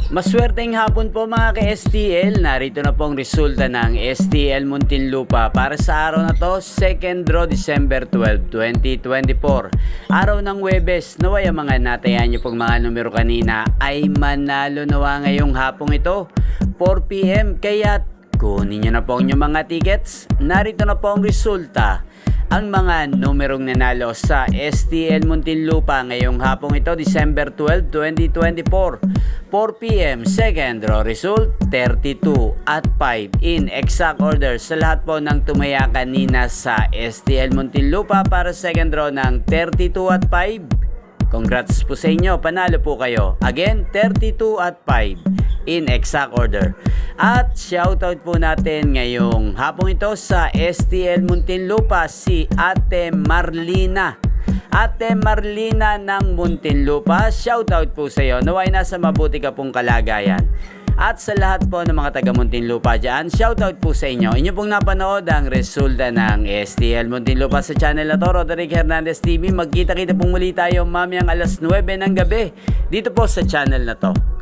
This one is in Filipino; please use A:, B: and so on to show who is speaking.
A: Maswerteng hapon po mga ka-STL. Narito na po ang resulta ng STL Muntinlupa para sa araw na to, 2nd draw December 12, 2024. Araw ng Huwebes. Naway ang mga natayan nyo pong mga numero kanina ay manalo nawa ngayong hapong ito, 4 PM. Kaya kunin nyo na po ang inyong mga tickets. Narito na po ang resulta. Ang mga numerong nanalo sa STL Muntinlupa ngayong hapong ito, December 12, 2024. 4 PM, second draw result, 32 at 5 in exact order sa lahat po ng tumaya kanina sa STL Muntinlupa para second draw ng 32 at 5. Congrats po sa inyo, panalo po kayo. Again, 32 at 5 in exact order. At shoutout po natin ngayong hapong ito sa STL Muntinlupa si Ate Marlina. Ate Marlina ng Muntinlupa, shoutout po sa iyo. Naway nasa mabuti ka pong kalagayan. At sa lahat po ng mga taga Muntinlupa dyan, shoutout po sa inyo. Inyo pong napanood ang resulta ng STL Muntinlupa sa channel na to, Roderick Hernandez TV. Magkita-kita pong muli tayo mamayang alas 9 ng gabi dito po sa channel na to.